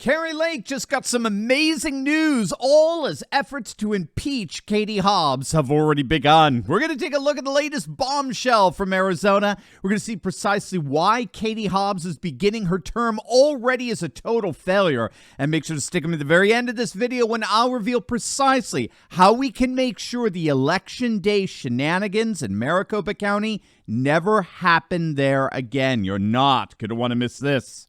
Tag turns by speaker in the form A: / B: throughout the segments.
A: Kari Lake just got some amazing news, all as efforts to impeach Katie Hobbs have already begun. We're going to take a look at the latest bombshell from Arizona. We're going to see precisely why Katie Hobbs is beginning her term already as a total failure. And make sure to stick them to the very end of this video when I'll reveal precisely how we can make sure the election day shenanigans in Maricopa County never happen there again. You're not going to want to miss this.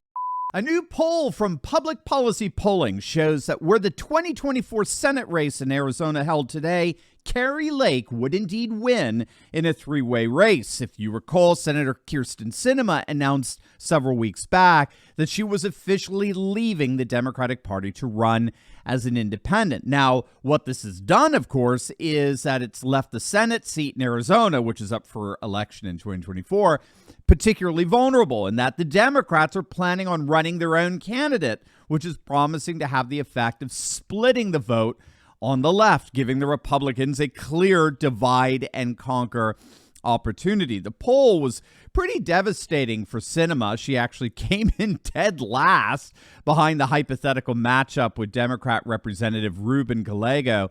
A: A new poll from Public Policy Polling shows that were the 2024 Senate race in Arizona held today, Kari Lake would indeed win in a three-way race. If you recall, Senator Kyrsten Sinema announced several weeks back that she was officially leaving the Democratic Party to run as an independent. Now, what this has done, of course, is that it's left the Senate seat in Arizona, which is up for election in 2024, particularly vulnerable in that the Democrats are planning on running their own candidate, which is promising to have the effect of splitting the vote on the left, giving the Republicans a clear divide and conquer opportunity. The poll was pretty devastating for Sinema. She actually came in dead last behind the hypothetical matchup with Democrat Representative Ruben Gallego,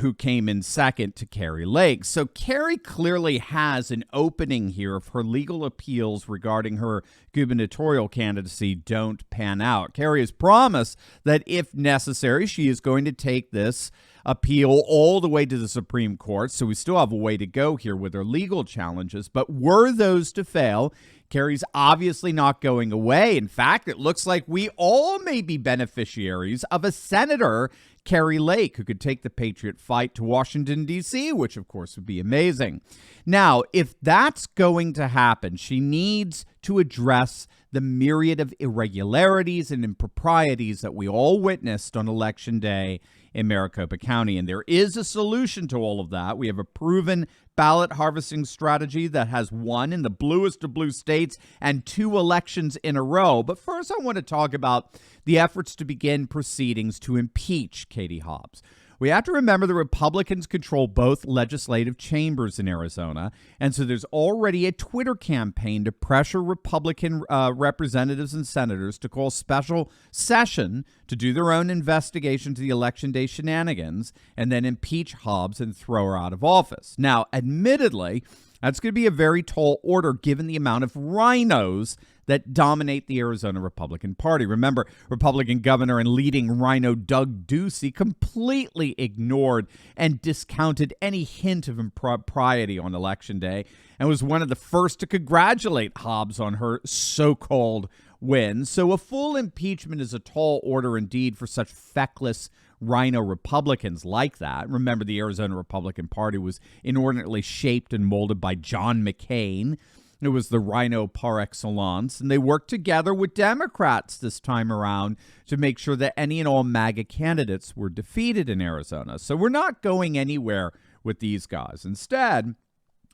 A: who came in second to Kari Lake. So Kari clearly has an opening here if her legal appeals regarding her gubernatorial candidacy don't pan out. Kari has promised that if necessary, she is going to take this appeal all the way to the Supreme Court. So we still have a way to go here with her legal challenges. But were those to fail, Kari's obviously not going away. In fact, it looks like we all may be beneficiaries of a Senator, Kari Lake, who could take the Patriot fight to Washington, D.C., which, of course, would be amazing. Now, if that's going to happen, she needs to address the myriad of irregularities and improprieties that we all witnessed on Election Day in Maricopa County. And there is a solution to all of that. We have a proven ballot harvesting strategy that has won in the bluest of blue states and 2 elections in a row. But first, I want to talk about the efforts to begin proceedings to impeach Katie Hobbs. We have to remember the Republicans control both legislative chambers in Arizona, and so there's already a Twitter campaign to pressure Republican representatives and senators to call special session to do their own investigation to the election day shenanigans and then impeach Hobbs and throw her out of office. Now, admittedly, that's going to be a very tall order given the amount of rhinos that dominate the Arizona Republican Party. Remember, Republican governor and leading rhino Doug Ducey completely ignored and discounted any hint of impropriety on Election Day and was one of the first to congratulate Hobbs on her so-called win. So a full impeachment is a tall order indeed for such feckless rhino Republicans like that. Remember, the Arizona Republican Party was inordinately shaped and molded by John McCain. It was the rhino par excellence, and they worked together with Democrats this time around to make sure that any and all MAGA candidates were defeated in Arizona. So we're not going anywhere with these guys. Instead,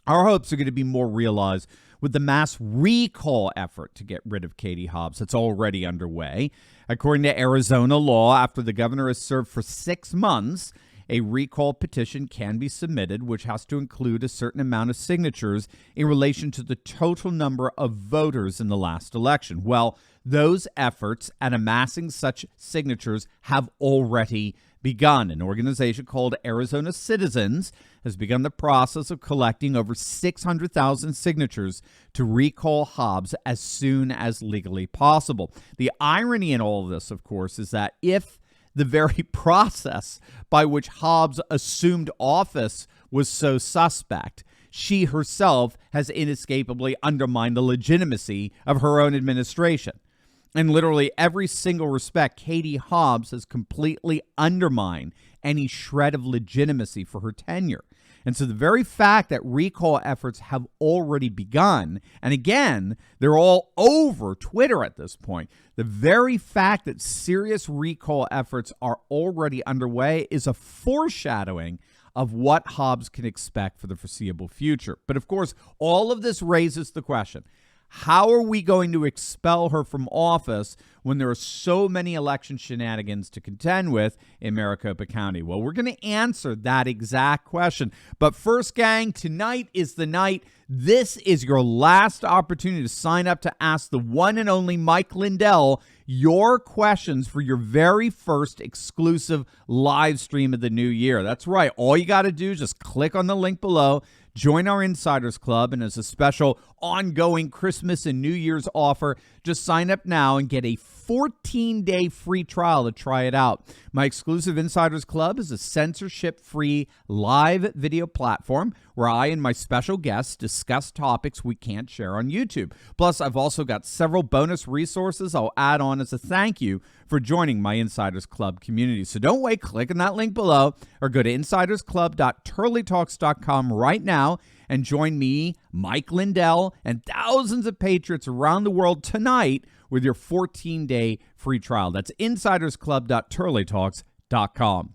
A: our hopes are going to be more realized with the mass recall effort to get rid of Katie Hobbs that's already underway. According to Arizona law, after the governor has served for 6 months, a recall petition can be submitted, which has to include a certain amount of signatures in relation to the total number of voters in the last election. Well, those efforts at amassing such signatures have already begun. An organization called Arizona Citizens has begun the process of collecting over 600,000 signatures to recall Hobbs as soon as legally possible. The irony in all of this, of course, is that if the very process by which Hobbs assumed office was so suspect, she herself has inescapably undermined the legitimacy of her own administration. In literally every single respect, Katie Hobbs has completely undermined any shred of legitimacy for her tenure. And so the very fact that recall efforts have already begun, and again, they're all over Twitter at this point, the very fact that serious recall efforts are already underway is a foreshadowing of what Hobbs can expect for the foreseeable future. But of course, all of this raises the question, How are we going to expel her from office when there are so many election shenanigans to contend with in Maricopa County? Well, we're going to answer that exact question. But first, gang, tonight is the night. This is your last opportunity to sign up to ask the one and only Mike Lindell your questions for your very first exclusive live stream of the new year. That's right. All you got to do is just click on the link below, join our Insiders Club, and as a special ongoing Christmas and New Year's offer, just sign up now and get a 14-day free trial to try it out. My exclusive Insiders Club is a censorship-free live video platform where I and my special guests discuss topics we can't share on YouTube. Plus, I've also got several bonus resources I'll add on as a thank you for joining my Insiders Club community. So don't wait, click on that link below or go to insidersclub.turleytalks.com right now and join me, Mike Lindell, and thousands of patriots around the world tonight with your 14-day free trial. That's insidersclub.turleytalks.com.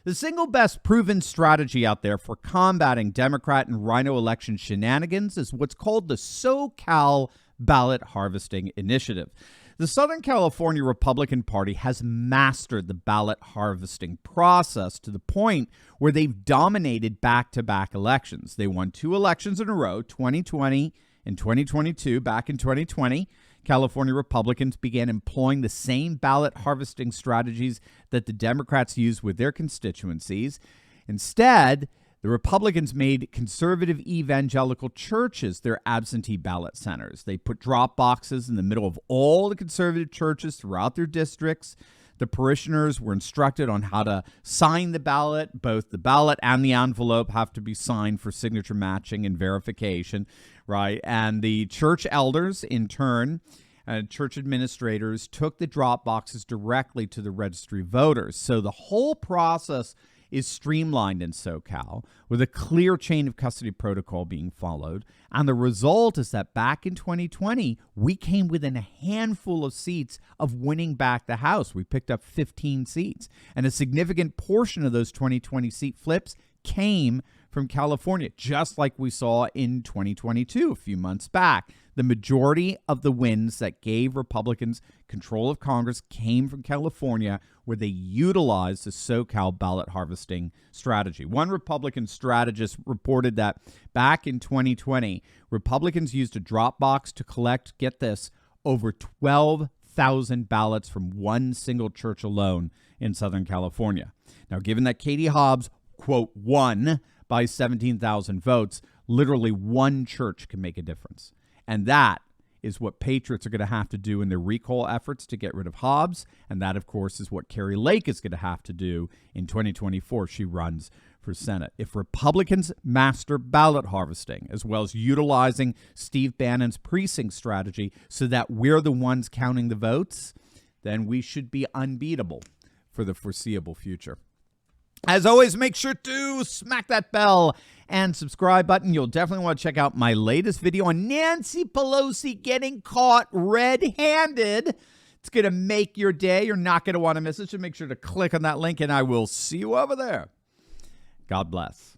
A: The single best proven strategy out there for combating Democrat and Rhino election shenanigans is what's called the SoCal Ballot Harvesting Initiative. The Southern California Republican Party has mastered the ballot harvesting process to the point where they've dominated back-to-back elections. They won 2 elections in a row, 2020 and 2022. Back in 2020, California Republicans began employing the same ballot harvesting strategies that the Democrats used with their constituencies. Instead, the Republicans made conservative evangelical churches their absentee ballot centers. They put drop boxes in the middle of all the conservative churches throughout their districts. The parishioners were instructed on how to sign the ballot. Both the ballot and the envelope have to be signed for signature matching and verification, right? And the church elders, in turn, church administrators, took the drop boxes directly to the registry voters. So the whole process is streamlined in SoCal with a clear chain of custody protocol being followed. And the result is that back in 2020, we came within a handful of seats of winning back the House. We picked up 15 seats. And a significant portion of those 2020 seat flips came from California, just like we saw in 2022, a few months back. The majority of the wins that gave Republicans control of Congress came from California, where they utilized the SoCal ballot harvesting strategy. One Republican strategist reported that back in 2020, Republicans used a drop box to collect, get this, over 12,000 ballots from one single church alone in Southern California. Now, given that Katie Hobbs, quote, won by 17,000 votes, literally one church can make a difference. And that is what patriots are going to have to do in their recall efforts to get rid of Hobbs. And that, of course, is what Kari Lake is going to have to do in 2024. She runs for Senate. If Republicans master ballot harvesting, as well as utilizing Steve Bannon's precinct strategy so that we're the ones counting the votes, then we should be unbeatable for the foreseeable future. As always, make sure to smack that bell and subscribe button. You'll definitely want to check out my latest video on Nancy Pelosi getting caught red-handed. It's going to make your day. You're not going to want to miss it. So make sure to click on that link, and I will see you over there. God bless.